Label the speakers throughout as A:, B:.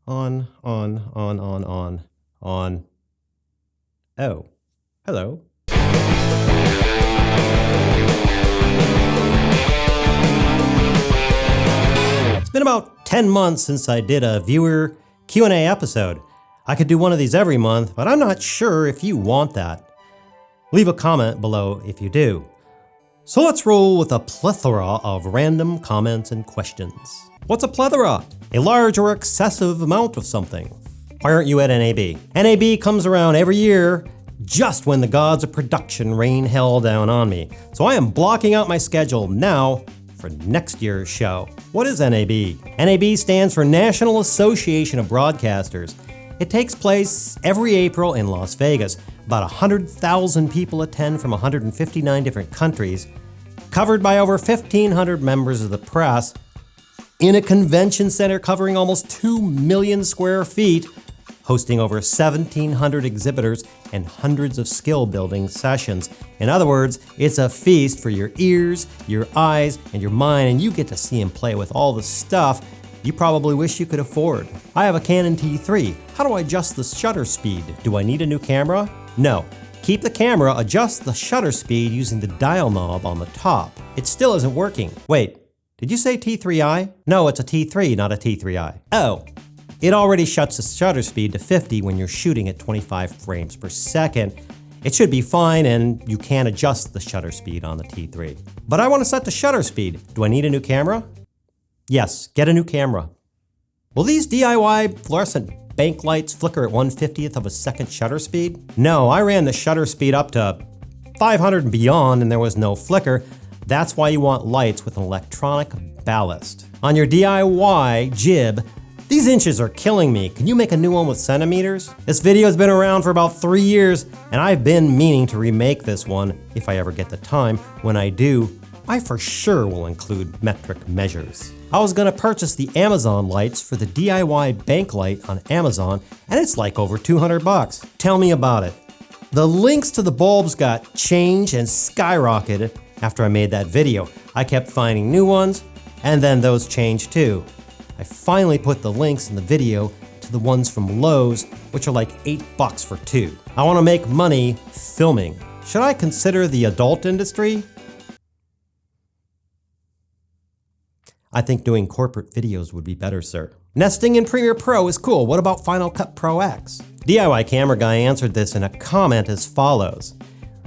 A: On. Oh, hello. It's been about 10 months since I did a viewer Q&A episode. I could do one of these every month, but I'm not sure if you want that. Leave a comment below if you do. So let's roll with a plethora of random comments and questions. What's a plethora? A large or excessive amount of something. Why aren't you at NAB? NAB comes around every year just when the gods of production rain hell down on me. So I am blocking out my schedule now for next year's show. What is NAB? NAB stands for National Association of Broadcasters. It takes place every April in Las Vegas. About 100,000 people attend from 159 different countries, covered by over 1,500 members of the press, in a convention center covering almost 2 million square feet, hosting over 1,700 exhibitors and hundreds of skill-building sessions. In other words, it's a feast for your ears, your eyes, and your mind, and you get to see him play with all the stuff you probably wish you could afford. I have a Canon T3. How do I adjust the shutter speed? Do I need a new camera? No. Keep the camera, adjust the shutter speed using the dial knob on the top. It still isn't working. Wait, did you say T3i? No, it's a T3, not a T3i. Oh, it already shuts the shutter speed to 50 when you're shooting at 25 frames per second. It should be fine, and you can adjust the shutter speed on the T3. But I want to set the shutter speed. Do I need a new camera? Yes, get a new camera. Will these DIY fluorescent bank lights flicker at 1/50th of a second shutter speed? No, I ran the shutter speed up to 500 and beyond and there was no flicker. That's why you want lights with an electronic ballast. On your DIY jib, these inches are killing me. Can you make a new one with centimeters? This video has been around for about 3 years and I've been meaning to remake this one if I ever get the time. When I do, I for sure will include metric measures. I was gonna purchase the Amazon lights for the DIY bank light on Amazon, and it's like over 200 bucks. Tell me about it. The links to the bulbs got changed and skyrocketed after I made that video. I kept finding new ones, and then those changed too. I finally put the links in the video to the ones from Lowe's, which are like 8 bucks for 2. I wanna make money filming. Should I consider the adult industry? I think doing corporate videos would be better, sir. Nesting in Premiere Pro is cool. What about Final Cut Pro X? DIY Camera Guy answered this in a comment as follows.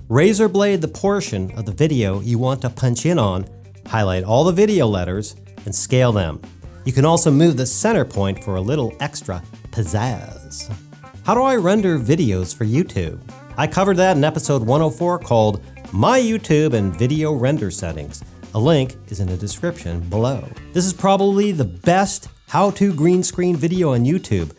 A: Razor blade the portion of the video you want to punch in on, highlight all the video letters, and scale them. You can also move the center point for a little extra pizzazz. How do I render videos for YouTube? I covered that in episode 104 called My YouTube and Video Render Settings. A link is in the description below. This is probably the best how-to green screen video on YouTube.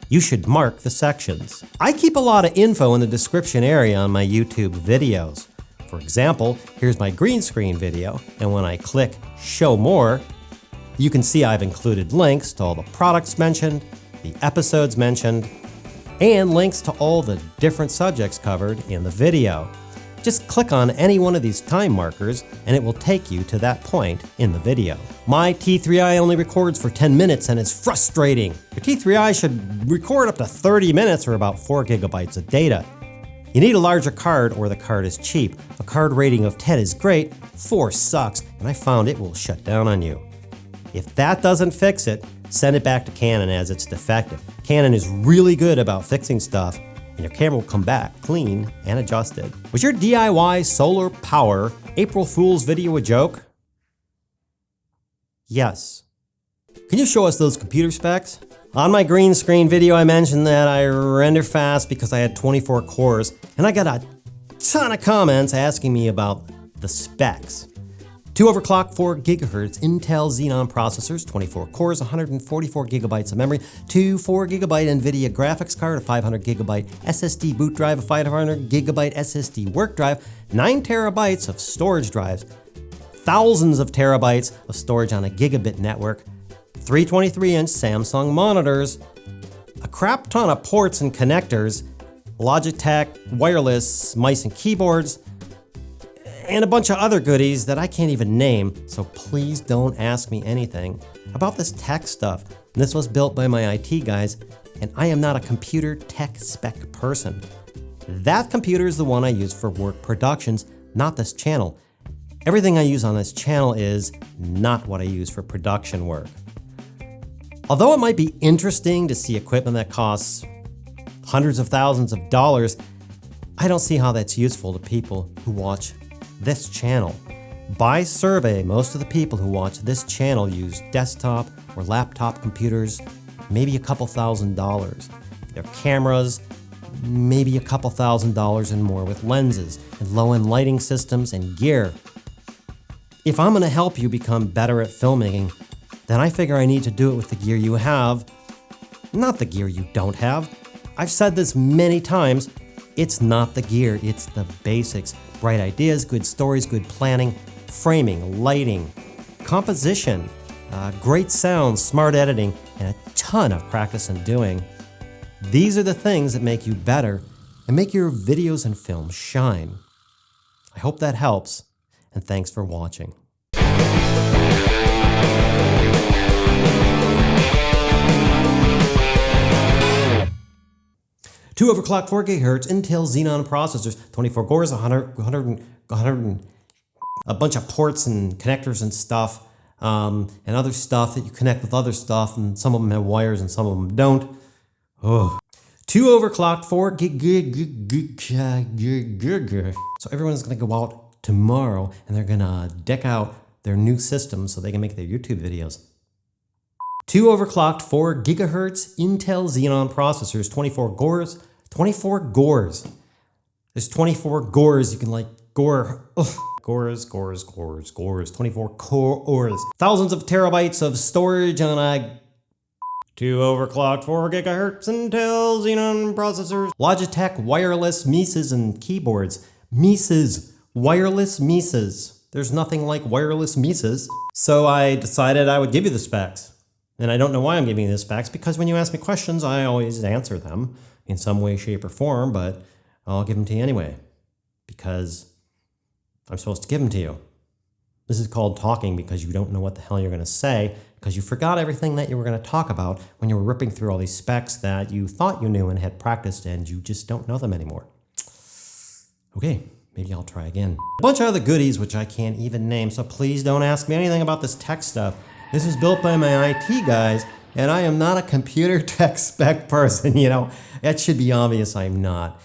A: You should mark the sections. I keep a lot of info in the description area on my YouTube videos. For example, here's my green screen video, and when I click Show More, you can see I've included links to all the products mentioned, the episodes mentioned, and links to all the different subjects covered in the video. Just click on any one of these time markers and it will take you to that point in the video. My T3i only records for 10 minutes and it's frustrating. Your T3i should record up to 30 minutes or about 4 gigabytes of data. You need a larger card or the card is cheap. A card rating of 10 is great, 4 sucks, and I found it will shut down on you. If that doesn't fix it, send it back to Canon as it's defective. Canon is really good about fixing stuff, and your camera will come back clean and adjusted. Was your DIY solar power April Fool's video a joke? Yes. Can you show us those computer specs? On my green screen video, I mentioned that I render fast because I had 24 cores, and I got a ton of comments asking me about the specs. 2 overclock 4 GHz Intel Xenon processors, 24 cores, 144 gigabytes of memory, 2 4 gigabyte NVIDIA graphics card, a 500 gigabyte SSD boot drive, a 500 gigabyte SSD work drive, 9 terabytes of storage drives, thousands of terabytes of storage on a gigabit network, 3 23-inch Samsung monitors, a crap ton of ports and connectors, Logitech wireless mice and keyboards, and a bunch of other goodies that I can't even name, so please don't ask me anything about this tech stuff. This was built by my IT guys, and I am not a computer tech spec person. That computer is the one I use for work productions, not this channel. Everything I use on this channel is not what I use for production work. Although it might be interesting to see equipment that costs hundreds of thousands of dollars, I don't see how that's useful to people who watch this channel. By survey, most of the people who watch this channel use desktop or laptop computers, maybe a couple $1,000s. Their cameras, maybe a couple $1,000s and more with lenses and low-end lighting systems and gear. If I'm gonna help you become better at filmmaking, then I figure I need to do it with the gear you have, not the gear you don't have. I've said this many times, it's not the gear, it's the basics. Bright ideas, good stories, good planning, framing, lighting, composition, great sound, smart editing, and a ton of practice and doing. These are the things that make you better and make your videos and films shine. I hope that helps, and thanks for watching. 2 overclocked 4 GHz Intel Xenon processors, 24 cores, 100, a bunch of ports and connectors and stuff, and other stuff that you connect with other stuff, and some of them have wires and some of them don't. Oh. 2 overclocked 4 GHz. So everyone's gonna go out tomorrow and they're gonna deck out their new system so they can make their YouTube videos. 2 overclocked 4 GHz Intel Xenon processors, 24 cores. 24 cores. There's 24 cores. You can like gore. Ugh. Cores. 24 cores. Thousands of terabytes of storage on a 2 overclocked 4 GHz Intel Xenon processors. Logitech wireless Mises and keyboards. Mises. Wireless Mises. There's nothing like wireless Mises. So I decided I would give you the specs. And I don't know why I'm giving you the specs, because when you ask me questions, I always answer them in some way, shape, or form, but I'll give them to you anyway, because I'm supposed to give them to you. This is called talking because you don't know what the hell you're going to say, because you forgot everything that you were going to talk about when you were ripping through all these specs that you thought you knew and had practiced, and you just don't know them anymore. Okay, maybe I'll try again. A bunch of other goodies which I can't even name, so please don't ask me anything about this tech stuff. This was built by my IT guys, and I am not a computer tech spec person, you know. That should be obvious I'm not.